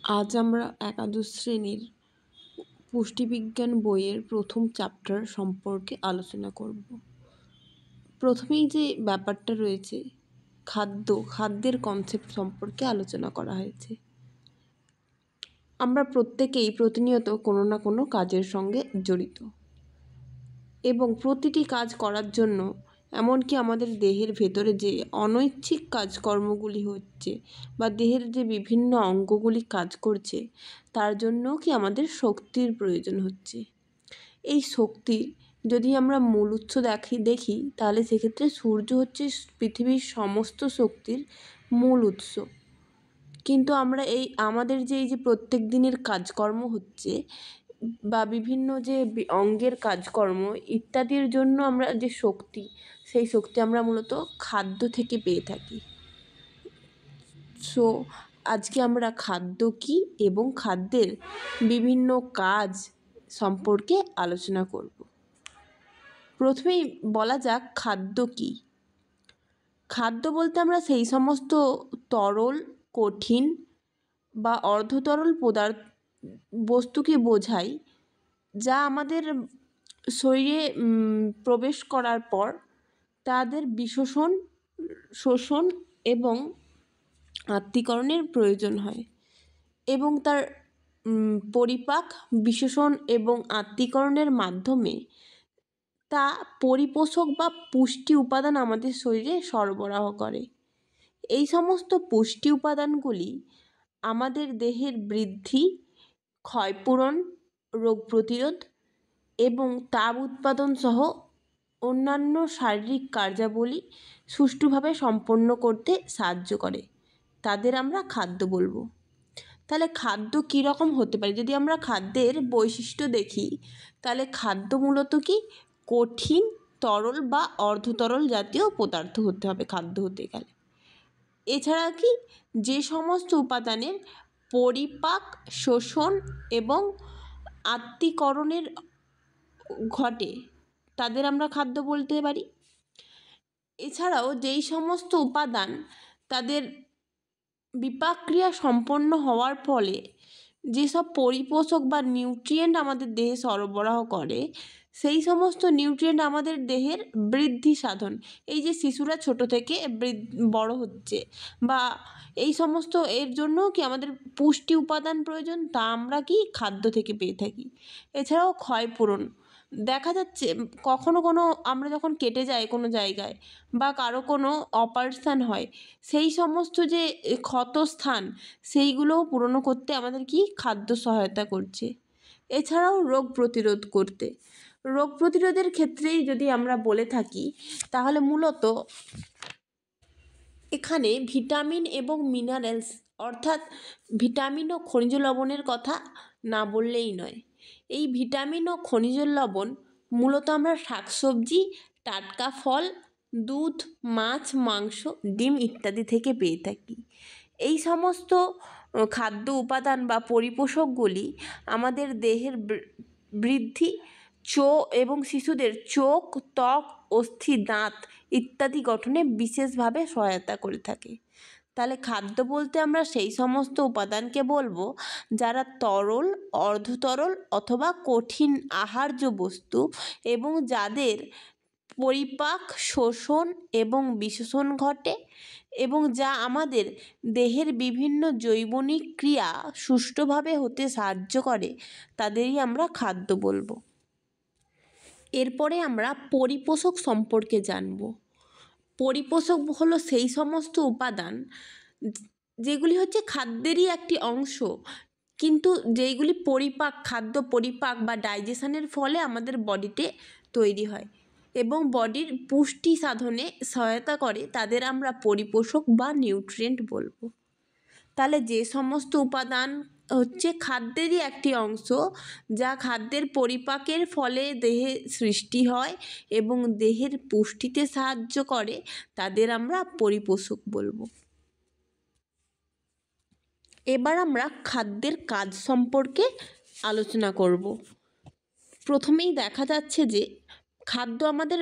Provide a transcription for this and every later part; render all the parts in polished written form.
আজ আমরা একাদশ শ্রেণীর পুষ্টিবিজ্ঞান বইয়ের প্রথম চ্যাপ্টার সম্পর্কে আলোচনা করব। প্রথমেই যে ব্যাপারটা রয়েছে খাদ্যের কনসেপ্ট সম্পর্কে আলোচনা করা হয়েছে। আমরা প্রত্যেকেই প্রতিনিয়ত কোনো না কোনো কাজের সঙ্গে জড়িত এবং প্রতিটি কাজ করার জন্য এমনকি আমাদের দেহের ভেতরে যে অনৈচ্ছিক কাজকর্মগুলি হচ্ছে বা দেহের যে বিভিন্ন অঙ্গগুলি কাজ করছে তার জন্যও কি আমাদের শক্তির প্রয়োজন হচ্ছে। এই শক্তির যদি আমরা মূল উৎস দেখি তাহলে সেক্ষেত্রে সূর্য হচ্ছে পৃথিবীর সমস্ত শক্তির মূল উৎস। কিন্তু আমরা আমাদের এই যে প্রত্যেক দিনের কাজকর্ম হচ্ছে বা বিভিন্ন যে অঙ্গের কাজকর্ম ইত্যাদির জন্য আমরা যে শক্তি, সেই শক্তি আমরা মূলত খাদ্য থেকে পেয়ে থাকি। সো আজকে আমরা খাদ্য কী এবং খাদ্যের বিভিন্ন কাজ সম্পর্কে আলোচনা করব। প্রথমেই বলা যাক খাদ্য কী। খাদ্য বলতে আমরা সেই সমস্ত তরল, কঠিন বা অর্ধতরল বস্তুকে বোঝাই যা আমাদের শরীরে প্রবেশ করার পর তাদের শোষণ এবং আত্তীকরণের প্রয়োজন হয় এবং তার পরিপাক, বিশোষণ এবং আত্তীকরণের মাধ্যমে তা পরিপোষক বা পুষ্টি উপাদান আমাদের শরীরে সরবরাহ করে। এই সমস্ত পুষ্টি উপাদানগুলি আমাদের দেহের বৃদ্ধি, ক্ষয়পূরণ, রোগ প্রতিরোধ এবং তাপ উৎপাদন সহ অন্যান্য শারীরিক কার্যাবলী সুষ্ঠুভাবে সম্পন্ন করতে সাহায্য করে। তাদের আমরা খাদ্য বলবো। তাহলে খাদ্য কীরকম হতে পারে? যদি আমরা খাদ্যের বৈশিষ্ট্য দেখি তাহলে খাদ্য মূলত কি কঠিন, তরল বা অর্ধতরল জাতীয় পদার্থ হতে হবে খাদ্য হতে গেলে। এছাড়া কি যে সমস্ত উপাদানের পরিপাক, শোষণ এবং আত্তীকরণের ঘটে তাদের আমরা খাদ্য বলতে পারি। এছাড়াও যেই সমস্ত উপাদান তাদের বিপাক ক্রিয়া সম্পন্ন হওয়ার ফলে যেসব পরিপোষক বা নিউট্রিয়েন্ট আমাদের দেহে সরবরাহ করে সেই সমস্ত নিউট্রিয়েন্ট আমাদের দেহের বৃদ্ধি সাধন, এই যে শিশুরা ছোট থেকে বড় হচ্ছে বা এই সমস্ত এর জন্য কি আমাদের পুষ্টি উপাদান প্রয়োজন, তা আমরা কি খাদ্য থেকে পেয়ে থাকি। এছাড়াও ক্ষয়পূরণ দেখা যাচ্ছে কখনো আমরা যখন কেটে যাই কোনো জায়গায় বা কারো কোনো অপারেশান হয়, সেই সমস্ত যে ক্ষতস্থান সেইগুলোও পূরণ করতে আমাদের কি খাদ্য সহায়তা করছে। এছাড়াও রোগ প্রতিরোধের ক্ষেত্রেই যদি আমরা বলে থাকি তাহলে মূলত এখানে ভিটামিন এবং মিনারেলস অর্থাৎ ভিটামিন ও খনিজ লবণের কথা না বললেই নয়। এই ভিটামিন ও খনিজ লবণ মূলত আমরা শাকসবজি, টাটকা ফল, দুধ, মাছ, মাংস, ডিম ইত্যাদি থেকে পেয়ে থাকি। এই সমস্ত খাদ্য উপাদান বা পরিপোষকগুলি আমাদের দেহের বৃদ্ধি এবং শিশুদের চোখ, ত্বক, অস্থি, দাঁত ইত্যাদি গঠনে বিশেষভাবে সহায়তা করে থাকে। তাহলে খাদ্য বলতে আমরা সেই সমস্ত উপাদানকে বলবো যারা তরল, অর্ধতরল অথবা কঠিন আহার্য বস্তু এবং যাদের পরিপাক, শোষণ এবং বিশোষণ ঘটে এবং যা আমাদের দেহের বিভিন্ন জৈবনিক ক্রিয়া সুষ্ঠুভাবে হতে সাহায্য করে, তাদেরই আমরা খাদ্য বলবো। এরপরে আমরা পরিপোষক সম্পর্কে জানব। পরিপোষক হলো সেই সমস্ত উপাদান যেগুলি হচ্ছে খাদ্যেরই একটি অংশ, কিন্তু যেইগুলি খাদ্য পরিপাক বা ডাইজেশনের ফলে আমাদের বডিতে তৈরি হয় এবং বডির পুষ্টি সাধনে সহায়তা করে, তাদের আমরা পরিপোষক বা নিউট্রিয়েন্ট বলবো। তাহলে যে সমস্ত উপাদান হচ্ছে খাদ্যেরই একটি অংশ যা খাদ্যের পরিপাকের ফলে দেহে সৃষ্টি হয় এবং দেহের পুষ্টিতে সাহায্য করে, তাদের আমরা পরিপোষক বলবো। এবার আমরা খাদ্যের কাজ সম্পর্কে আলোচনা করব। প্রথমেই দেখা যাচ্ছে যে খাদ্য আমাদের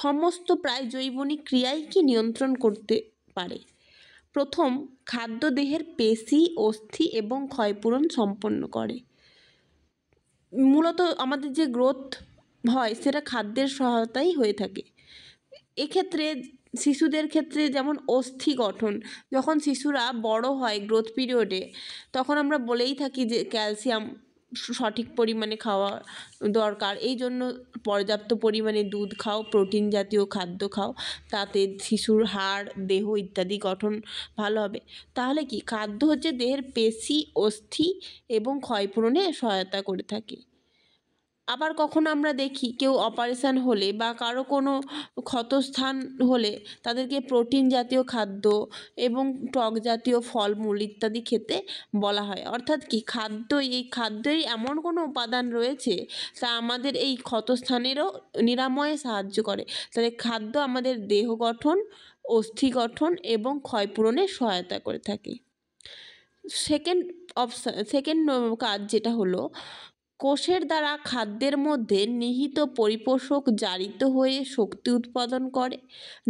সমস্ত প্রায় জৈবনিক ক্রিয়াই কি নিয়ন্ত্রণ করতে পারে। প্রথম, খাদ্য দেহের পেশি, অস্থি এবং ক্ষয়পূরণ সম্পন্ন করে। মূলত আমাদের যে গ্রোথ হয় সেটা খাদ্যের সহায়তাই হয়ে থাকে। এক্ষেত্রে শিশুদের ক্ষেত্রে যেমন অস্থি গঠন, যখন শিশুরা বড় হয় গ্রোথ পিরিয়ডে, তখন আমরা বলেই থাকি যে ক্যালসিয়াম সঠিক পরিমাণে খাওয়া দরকার। এই জন্য পর্যাপ্ত পরিমাণে দুধ খাও, প্রোটিন জাতীয় খাদ্য খাও, তাতে শিশুর হাড়, দেহ ইত্যাদি গঠন ভালো হবে। তাহলে কি খাদ্য হচ্ছে দেহের পেশি, অস্থি এবং ক্ষয়পূরণে সহায়তা করে থাকে। আবার কখনো আমরা দেখি কেউ অপারেশান হলে বা কারো কোনো ক্ষতস্থান হলে তাদেরকে প্রোটিন জাতীয় খাদ্য এবং টক জাতীয় ফলমূল ইত্যাদি খেতে বলা হয়। অর্থাৎ কি এই খাদ্যেই এমন কোনো উপাদান রয়েছে তা আমাদের এই ক্ষতস্থানেরও নিরাময়ে সাহায্য করে। তাহলে খাদ্য আমাদের দেহ গঠন, অস্থি গঠন এবং ক্ষয়পূরণে সহায়তা করে থাকে। সেকেন্ড কাজ যেটা হলো, কোষের দ্বারা খাদ্যের মধ্যে নিহিত পরিপোষক জারিত হয়ে শক্তি উৎপাদন করে,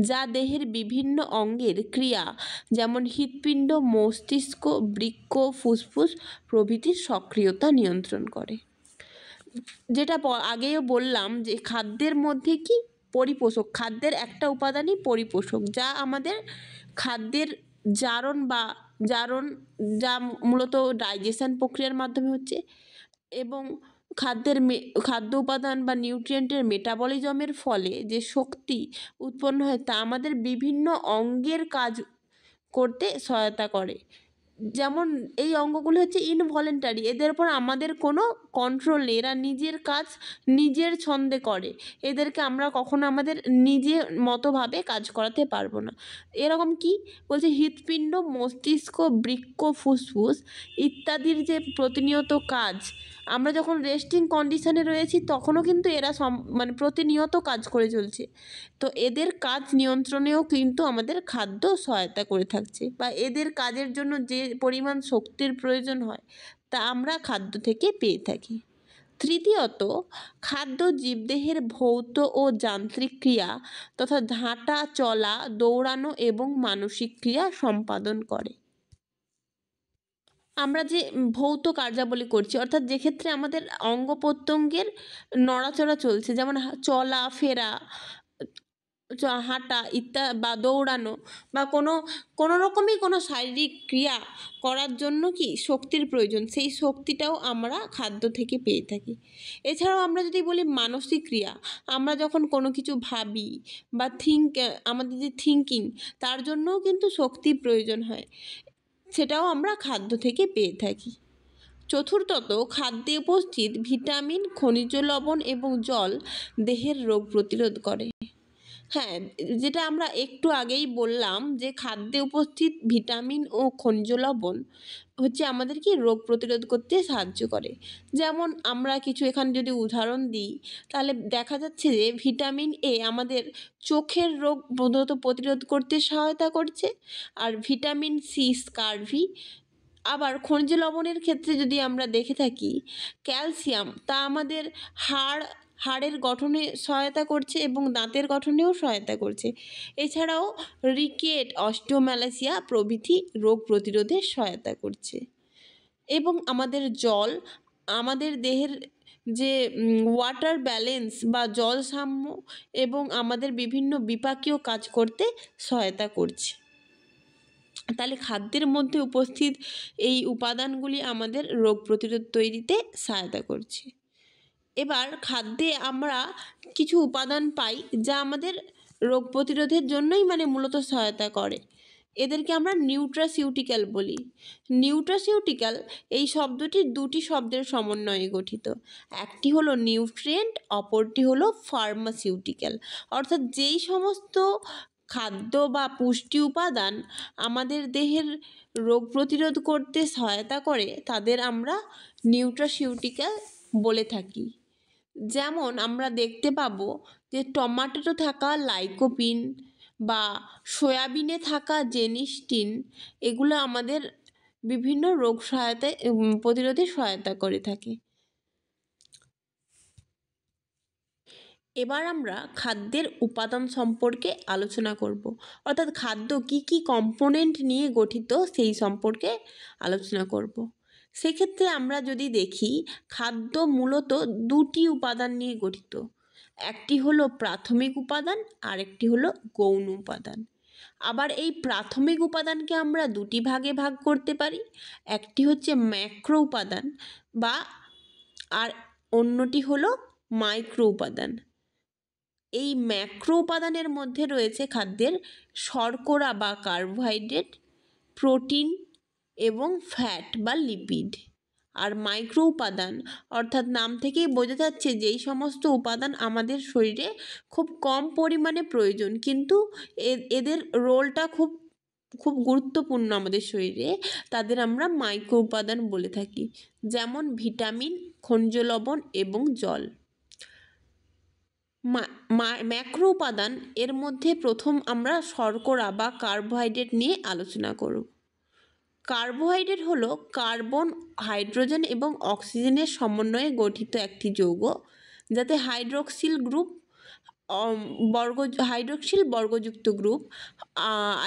যা দেহের বিভিন্ন অঙ্গের ক্রিয়া যেমন হৃৎপিণ্ড, মস্তিষ্ক, বৃক্ক, ফুসফুস প্রভৃতির সক্রিয়তা নিয়ন্ত্রণ করে। যেটা আগেও বললাম যে খাদ্যের মধ্যে কি পরিপোষক, খাদ্যের একটা উপাদানই পরিপোষক, যা আমাদের খাদ্যের জারণ যা মূলত ডাইজেশন প্রক্রিয়ার মাধ্যমে হচ্ছে, এবং খাদ্য উপাদান বা নিউট্রিয়েন্টের মেটাবলিজমের ফলে যে শক্তি উৎপন্ন হয় তা আমাদের বিভিন্ন অঙ্গের কাজ করতে সহায়তা করে। যেমন এই অঙ্গগুলো হচ্ছে ইনভলেন্টারি, এদের উপর আমাদের কোনো কন্ট্রোল নেই, এরা নিজের কাজ নিজের ছন্দে করে, এদেরকে আমরা কখনো আমাদের নিজের মতোভাবে কাজ করাতে পারবো না। এরকম কি বলছে, হৃৎপিণ্ড, মস্তিষ্ক, বৃক্ক, ফুসফুস ইত্যাদির যে প্রতিনিয়ত কাজ, আমরা যখন রেস্টিং কন্ডিশনে রয়েছি তখনও কিন্তু এরা প্রতিনিয়ত কাজ করে চলছে। তো এদের কাজ নিয়ন্ত্রণেও কিন্তু আমাদের খাদ্য সহায়তা করে থাকছে, বা এদের কাজের জন্য যে পরিমাণ শক্তির প্রয়োজন হয় তা আমরা খাদ্য থেকে পেয়ে থাকি। তৃতীয়ত, খাদ্য জীবদেহের ভৌত ও যান্ত্রিক ক্রিয়া তথা হাঁটা, চলা, দৌড়ানো এবং মানসিক ক্রিয়া সম্পাদন করে। আমরা যে ভৌত কার্যাবলী করছি, অর্থাৎ যে ক্ষেত্রে আমাদের অঙ্গ প্রত্যঙ্গের নড়াচড়া চলছে, যেমন চলা ফেরা, হাঁটা বা দৌড়ানো, বা কোনো রকমই কোনো শারীরিক ক্রিয়া করার জন্য কি শক্তির প্রয়োজন, সেই শক্তিটাও আমরা খাদ্য থেকে পেয়ে থাকি। এছাড়াও আমরা যদি বলি মানসিক ক্রিয়া, আমরা যখন কোনো কিছু ভাবি বা আমাদের যে থিঙ্কিং, তার জন্যও কিন্তু শক্তির প্রয়োজন হয়, সেটাও আমরা খাদ্য থেকে পেয়ে থাকি। চতুর্থত, খাদ্যে উপস্থিত ভিটামিন, খনিজ লবণ এবং জল দেহের রোগ প্রতিরোধ করে। হ্যাঁ, যেটা আমরা একটু আগেই বললাম যে খাদ্যে উপস্থিত ভিটামিন ও খনিজ লবণ হচ্ছে আমাদের কি রোগ প্রতিরোধ করতে সাহায্য করে। যেমন আমরা কিছু এখানে যদি উদাহরণ দিই, তাহলে দেখা যাচ্ছে যে ভিটামিন এ আমাদের চোখের রোগ প্রতিরোধ করতে সহায়তা করছে, আর ভিটামিন সি স্কারভি। আবার খনিজ লবণের ক্ষেত্রে যদি আমরা দেখে থাকি, ক্যালসিয়াম তা আমাদের হাড়ের গঠনে সহায়তা করছে এবং দাঁতের গঠনেও সহায়তা করছে। এছাড়াও রিকেট, অস্টিওম্যালাসিয়া প্রভৃতি রোগ প্রতিরোধে সহায়তা করছে। এবং আমাদের জল আমাদের দেহের যে ওয়াটার ব্যালেন্স বা জল সাম্য এবং আমাদের বিভিন্ন বিপাকীয় কাজ করতে সহায়তা করছে। তাহলে খাদ্যের মধ্যে উপস্থিত এই উপাদানগুলি আমাদের রোগ প্রতিরোধ তৈরিতে সহায়তা করছে। এবার খাদ্যে আমরা কিছু উপাদান পাই যা আমাদের রোগ প্রতিরোধের জন্যই মূলত সহায়তা করে। এদেরকে আমরা নিউট্রাসিউটিক্যাল বলি। নিউট্রাসিউটিক্যাল এই শব্দটি দুটি শব্দের সমন্বয়ে গঠিত, একটি হলো নিউট্রিয়েন্ট, অপরটি হলো ফার্মাসিউটিক্যাল। অর্থাৎ যেই সমস্ত খাদ্য বা পুষ্টি উপাদান আমাদের দেহের রোগ প্রতিরোধ করতে সহায়তা করে তাদের আমরা নিউট্রাসিউটিক্যাল বলে থাকি। যেমন আমরা দেখতে পাবো যে টমেটোতে থাকা লাইকোপিন বা সয়াবিনে থাকা জেনিস্টিন, এগুলো আমাদের বিভিন্ন রোগ প্রতিরোধে সহায়তা করে থাকে। এবার আমরা খাদ্যের উপাদান সম্পর্কে আলোচনা করব, অর্থাৎ খাদ্য কি কি কম্পোনেন্ট নিয়ে গঠিত সেই সম্পর্কে আলোচনা করব। সেক্ষেত্রে আমরা যদি দেখি, খাদ্য মূলত দুটি উপাদান নিয়ে গঠিত। একটি হলো প্রাথমিক উপাদান, আর একটি হলো গৌণ উপাদান। আবার এই প্রাথমিক উপাদানকে আমরা দুটি ভাগে ভাগ করতে পারি। একটি হচ্ছে ম্যাক্রো উপাদান বা আর অন্যটি হলো মাইক্রো উপাদান। এই ম্যাক্রো উপাদানের মধ্যে রয়েছে খাদ্যের শর্করা বা কার্বোহাইড্রেট, প্রোটিন এবং ফ্যাট বা লিপিড। আর মাইক্রো উপাদান অর্থাৎ নাম থেকেই বোঝা যাচ্ছে যেই সমস্ত উপাদান আমাদের শরীরে খুব কম পরিমাণে প্রয়োজন, কিন্তু এদের রোলটা খুব খুব গুরুত্বপূর্ণ আমাদের শরীরে, তাদের আমরা মাইক্রো উপাদান বলে থাকি। যেমন ভিটামিন, খনিজ লবণ এবং জল। ম্যাক্রো উপাদান এর মধ্যে প্রথম আমরা শর্করা বা কার্বোহাইড্রেট নিয়ে আলোচনা করব। কার্বোহাইড্রেট হলো কার্বন, হাইড্রোজেন এবং অক্সিজেনের সমন্বয়ে গঠিত একটি যৌগ, যাতে হাইড্রক্সিল বর্গযুক্ত group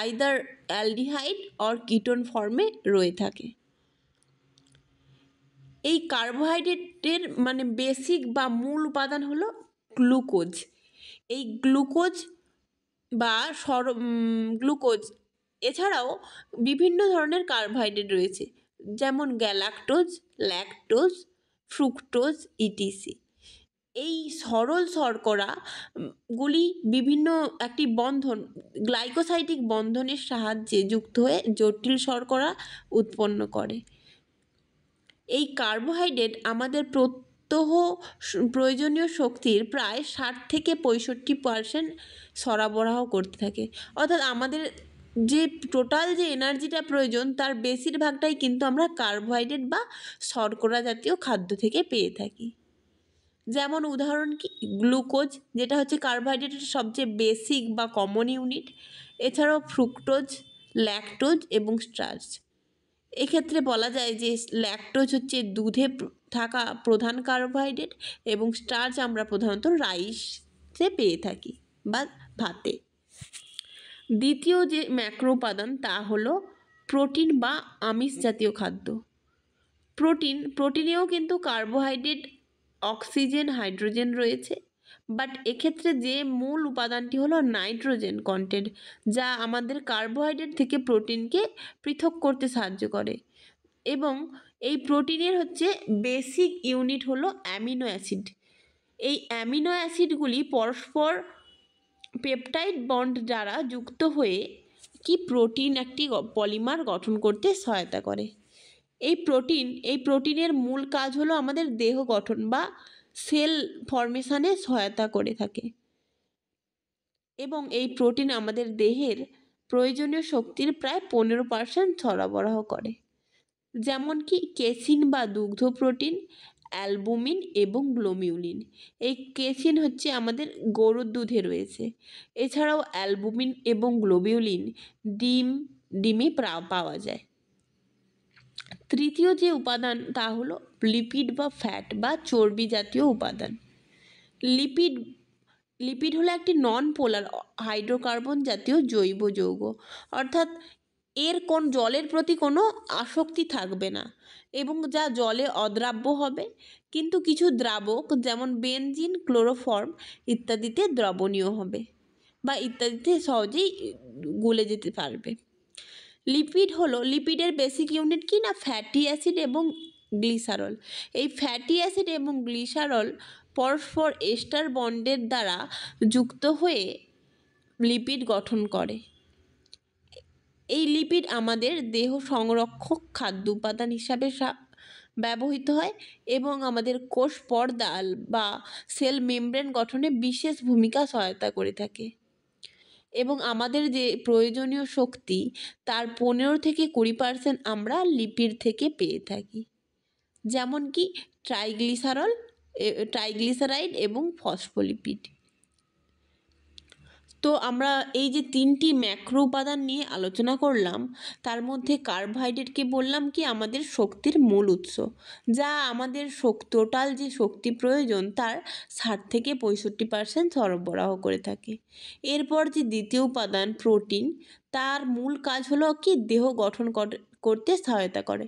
either aldehyde or ketone ফর্মে রয়ে থাকে। এই কার্বোহাইড্রেটের বেসিক বা মূল উপাদান হলো গ্লুকোজ। এই গ্লুকোজ গ্লুকোজ এছাড়াও বিভিন্ন ধরনের কার্বোহাইড্রেট রয়েছে, যেমন গ্যালাক্টোজ, ল্যাকটোজ, ফ্রুক্টোজ ইটিসি। এই সরল শর্করা গুলি বিভিন্ন একটি বন্ধন, গ্লাইকোসাইডিক বন্ধনের সাহায্যে যুক্ত হয়ে জটিল শর্করা উৎপন্ন করে। এই কার্বোহাইড্রেট আমাদের প্রয়োজনীয় শক্তির প্রায় 60-65% সরবরাহ করতে থাকে। অর্থাৎ আমাদের যে টোটাল যে এনার্জিটা প্রয়োজন তার বেশিরভাগটাই কিন্তু আমরা কার্বোহাইড্রেট বা শর্করা জাতীয় খাদ্য থেকে পেয়ে থাকি। যেমন উদাহরণ কি, গ্লুকোজ, যেটা হচ্ছে কার্বোহাইড্রেটের সবচেয়ে বেসিক বা কমন ইউনিট। এছাড়াও ফ্রুক্টোজ, ল্যাকটোজ এবং স্টার্চ। এক্ষেত্রে বলা যায় যে ল্যাকটোজ হচ্ছে দুধে থাকা প্রধান কার্বোহাইড্রেট এবং স্টার্চ আমরা প্রধানত রাইসে পেয়ে থাকি বা ভাতে। দ্বিতীয় যে ম্যাক্রো উপাদান তা হলো প্রোটিন বা আমিষ জাতীয় খাদ্য। প্রোটিনেও কিন্তু কার্বোহাইড্রেট, অক্সিজেন, হাইড্রোজেন রয়েছে, বাট এক্ষেত্রে যে মূল উপাদানটি হলো নাইট্রোজেন কন্টেন্ট, যা আমাদের কার্বোহাইড্রেট থেকে প্রোটিনকে পৃথক করতে সাহায্য করে। এবং এই প্রোটিনের হচ্ছে বেসিক ইউনিট হলো অ্যামিনো অ্যাসিড। এই অ্যামিনো অ্যাসিডগুলি পরস্পর পেপটাইড বন্ড দ্বারা যুক্ত হয়ে প্রোটিন একটি পলিমার গঠন করতে সহায়তা করে। এই প্রোটিনের মূল কাজ হলো আমাদের দেহ গঠন বা সেল ফর্মেশনে সহায়তা করে থাকে, এবং এই প্রোটিন আমাদের দেহের প্রয়োজনীয় শক্তির প্রায় 15% সরবরাহ করে। যেমন কি কেসিন বা দুগ্ধ প্রোটিন, অ্যালবুমিন এবং গ্লোমিউলিন। এই কেসিন হচ্ছে আমাদের গরুর দুধে রয়েছে। এছাড়াও অ্যালবুমিন এবং গ্লোবিউলিন ডিমে পাওয়া যায়। তৃতীয় যে উপাদান তা হলো লিপিড বা ফ্যাট বা চর্বি জাতীয় উপাদান। লিপিড হলো একটি নন পোলার হাইড্রোকার্বন জাতীয় জৈব যৌগ, অর্থাৎ এর জলের প্রতি কোনো আসক্তি থাকবে না এবং যা জলে অদ্রাব্য হবে, কিন্তু কিছু দ্রাবক যেমন বেনজিন, ক্লোরোফর্ম ইত্যাদিতে দ্রবণীয় হবে বা ইত্যাদিতে সহজেই গলে যেতে পারবে। লিপিডের বেসিক ইউনিট কি না, ফ্যাটি অ্যাসিড এবং গ্লিসারল। এই ফ্যাটি অ্যাসিড এবং গ্লিসারল পরস্পর এস্টার বন্ডের দ্বারা যুক্ত হয়ে লিপিড গঠন করে। এই লিপিড আমাদের দেহ সংরক্ষক খাদ্য উপাদান হিসাবে ব্যবহৃত হয় এবং আমাদের কোষ পর্দা বা সেল মেমব্রেন গঠনে বিশেষ ভূমিকা সহায়তা করে থাকে, এবং আমাদের যে প্রয়োজনীয় শক্তি তার 15-20% আমরা লিপিড থেকে পেয়ে থাকি, যেমন কি ট্রাইগ্লিসারাইড এবং ফসফোলিপিড। তো আমরা এই যে 3টি ম্যাক্রো উপাদান নিয়ে আলোচনা করলাম, তার মধ্যে কার্বোহাইড্রেটকে বললাম কি আমাদের শক্তির মূল উৎস, যা আমাদের টোটাল যে শক্তি প্রয়োজন তার 60-65% সরবরাহ করে থাকে। এরপর যে দ্বিতীয় উপাদান প্রোটিন, তার মূল কাজ হলো কি দেহ গঠন করতে সহায়তা করে।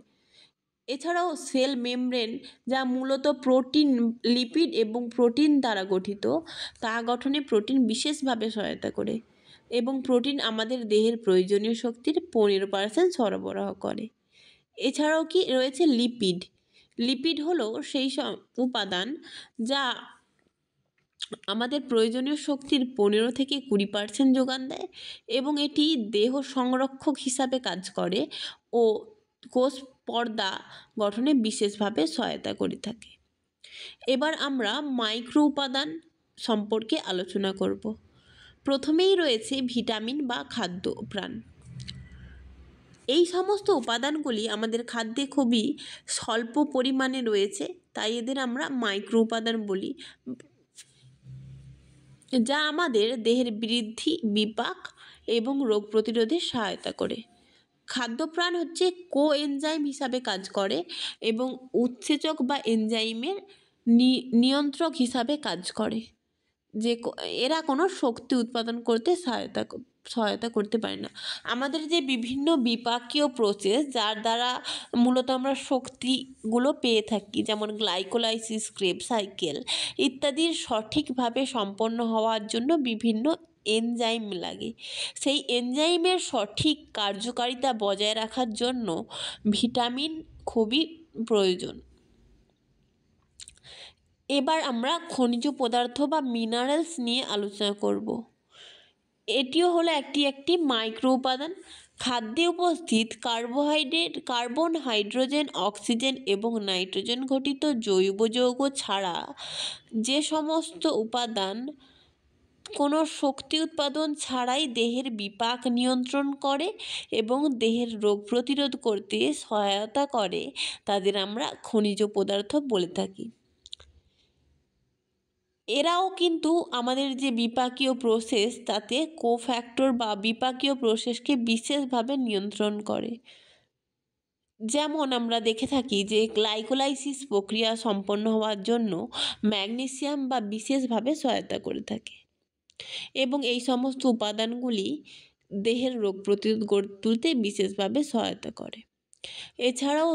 এছাড়াও সেল মেমব্রেন, যা মূলত প্রোটিন, লিপিড এবং প্রোটিন দ্বারা গঠিত, তা গঠনে প্রোটিন বিশেষভাবে সহায়তা করে এবং প্রোটিন আমাদের দেহের প্রয়োজনীয় শক্তির 15% সরবরাহ করে। এছাড়াও কি রয়েছে লিপিড। লিপিড হলো সেই সব উপাদান যা আমাদের প্রয়োজনীয় শক্তির 15-20% যোগান দেয় এবং এটি দেহ সংরক্ষক হিসাবে কাজ করে ও কোষ পর্দা গঠনে বিশেষভাবে সহায়তা করে থাকে। এবার আমরা মাইক্রো উপাদান সম্পর্কে আলোচনা করব। প্রথমেই রয়েছে ভিটামিন বা খাদ্য প্রাণ। এই সমস্ত উপাদানগুলি আমাদের খাদ্যে খুবই স্বল্প পরিমাণে রয়েছে, তাই এদের আমরা মাইক্রো উপাদান বলি, যা আমাদের দেহের বৃদ্ধি, বিপাক এবং রোগ প্রতিরোধে সহায়তা করে। খাদ্যপ্রাণ হচ্ছে কোএনজাইম হিসাবে কাজ করে এবং উৎসেচক বা এনজাইমের নিয়ন্ত্রক হিসাবে কাজ করে। যে এরা কোনো শক্তি উৎপাদন করতে সহায়তা করতে পারে না। আমাদের যে বিভিন্ন বিপাকীয় প্রসেস যার দ্বারা মূলত আমরা শক্তিগুলো পেয়ে থাকি, যেমন গ্লাইকোলাইসিস, ক্রেব সাইকেল ইত্যাদির সঠিকভাবে সম্পন্ন হওয়ার জন্য বিভিন্ন এনজাইম লাগে। সেই এনজাইমের সঠিক কার্যকারিতা বজায় রাখার জন্য ভিটামিন খুবই প্রয়োজন। এবার আমরা খনিজ পদার্থ বা মিনারেলস নিয়ে আলোচনা করব। এটিও হলো একটি মাইক্রো উপাদান। খাদ্যে উপস্থিত কার্বন, হাইড্রোজেন, অক্সিজেন এবং নাইট্রোজেন ঘটিত জৈব যৌগ ছাড়া যে সমস্ত উপাদান কোনো শক্তি উৎপাদন ছাড়াই দেহের বিপাক নিয়ন্ত্রণ করে এবং দেহের রোগ প্রতিরোধ করতে সহায়তা করে, তাদের আমরা খনিজ পদার্থ বলে থাকি। এরাও কিন্তু আমাদের যে বিপাকীয় প্রসেস, তাতে কোফ্যাক্টর বা বিপাকীয় প্রসেসকে বিশেষভাবে নিয়ন্ত্রণ করে। যেমন আমরা দেখে থাকি যে গ্লাইকোলাইসিস প্রক্রিয়া সম্পন্ন হওয়ার জন্য ম্যাগনেসিয়াম বা বিশেষভাবে সহায়তা করে থাকে এবং এই সমস্ত উপাদানগুলি দেহের রোগ প্রতিরোধ গড়ে তুলতে বিশেষভাবে সহায়তা করে। এছাড়াও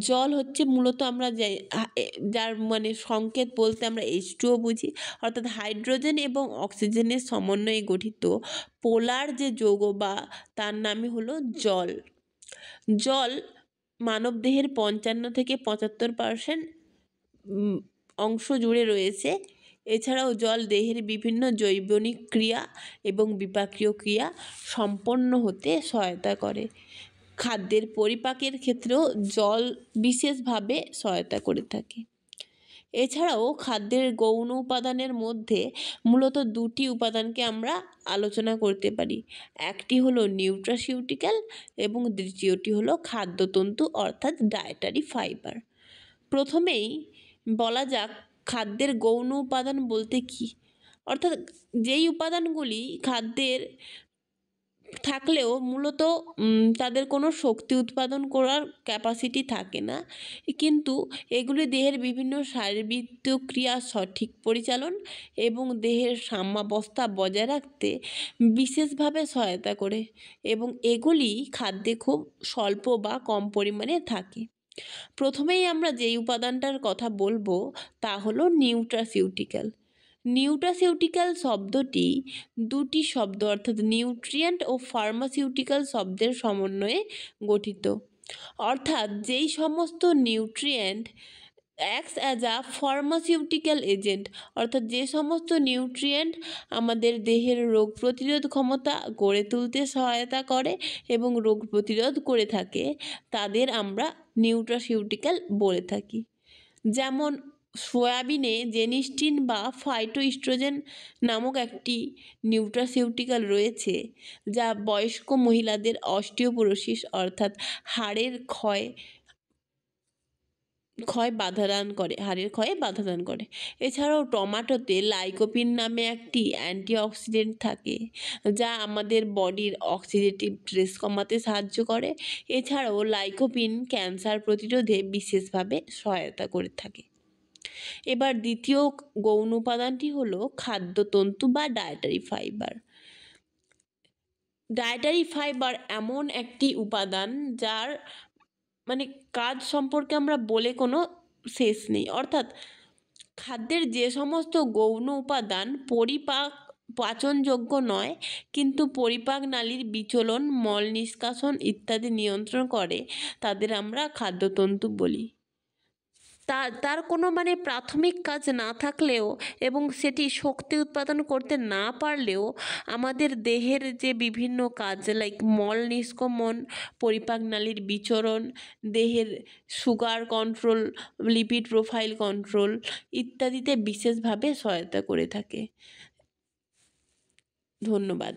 জল হচ্ছে মূলত আমরা যার মানে সংকেত বলতে আমরা H2O বুঝি, অর্থাৎ হাইড্রোজেন এবং অক্সিজেনের সমন্বয়ে গঠিত পোলার যে যৌগ, বা তার নামই হলো জল। জল মানবদেহের 55-75% অংশ জুড়ে রয়েছে। এছাড়াও জল দেহের বিভিন্ন জৈবনিক ক্রিয়া এবং বিপাকীয় ক্রিয়া সম্পন্ন হতে সহায়তা করে। খাদ্যের পরিপাকের ক্ষেত্রেও জল বিশেষভাবে সহায়তা করে থাকে। এছাড়াও খাদ্যের গৌণ উপাদানের মধ্যে মূলত 2টি উপাদানকে আমরা আলোচনা করতে পারি। একটি হলো নিউট্রাসিউটিক্যাল এবং দ্বিতীয়টি হলো খাদ্যতন্তু অর্থাৎ ডায়েটারি ফাইবার। প্রথমেই বলা যাক খাদ্যের গৌণ উপাদান বলতে কী, অর্থাৎ যেই উপাদানগুলি খাদ্যের থাকলেও মূলত তাদের কোনো শক্তি উৎপাদন করার ক্যাপাসিটি থাকে না, কিন্তু এগুলি দেহের বিভিন্ন শারীরবৃত্তীয় ক্রিয়া সঠিক পরিচালন এবং দেহের সাম্যাবস্থা বজায় রাখতে বিশেষভাবে সহায়তা করে এবং এগুলি খাদ্যে খুব স্বল্প বা কম পরিমাণে থাকে। প্রথমেই আমরা যেই উপাদানটার কথা বলবো তা হলো নিউট্রাসিউটিক্যাল। নিউট্রাসিউটিক্যাল শব্দটি 2টি শব্দ অর্থাৎ নিউট্রিয়েন্ট ও ফার্মাসিউটিক্যাল শব্দের সমন্বয়ে গঠিত, অর্থাৎ যেই সমস্ত nutrient acts as a pharmaceutical agent, অর্থাৎ যে সমস্ত নিউট্রিয়েন্ট আমাদের দেহের রোগ প্রতিরোধ ক্ষমতা গড়ে তুলতে সহায়তা করে এবং রোগ প্রতিরোধ করে থাকে, তাদের আমরা নিউট্রাসিউটিক্যাল বলে থাকি। যেমন সয়াবিনে জেনিস্টিন বা ফাইটোইস্ট্রোজেন নামক একটি নিউট্রাসিউটিক্যাল রয়েছে, যা বয়স্ক মহিলাদের অস্টিওপোরোসিস অর্থাৎ হাড়ের ক্ষয় হাড়ের ক্ষয়ে বাধা দান করে। এছাড়াও টমাটোতে লাইকোপিন নামে একটি অ্যান্টিঅক্সিডেন্ট থাকে, যা আমাদের বডির অক্সিডেটিভ স্ট্রেস কমাতে সাহায্য করে। এছাড়াও লাইকোপিন ক্যান্সার প্রতিরোধে বিশেষভাবে সহায়তা করে থাকে। এবার দ্বিতীয় গৌণ উপাদানটি হলো খাদ্যতন্তু বা ডায়েটারি ফাইবার। ডায়েটারি ফাইবার এমন একটি উপাদান যার কাজ সম্পর্কে আমরা বলে কোনো শেষ নেই। অর্থাৎ খাদ্যের যে সমস্ত গৌণ উপাদান পাচনযোগ্য নয় কিন্তু পরিপাক নালীর বিচলন, মল নিষ্কাশন ইত্যাদি নিয়ন্ত্রণ করে, তাদের আমরা খাদ্যতন্তু বলি। তার কোনো প্রাথমিক কাজ না থাকলেও এবং সেটি শক্তি উৎপাদন করতে না পারলেও আমাদের দেহের যে বিভিন্ন কাজ লাইক মল নিষ্কমন, পরিপাক নালীর বিচরণ, দেহের sugar control, lipid profile control ইত্যাদিতে বিশেষভাবে সহায়তা করে থাকে। ধন্যবাদ।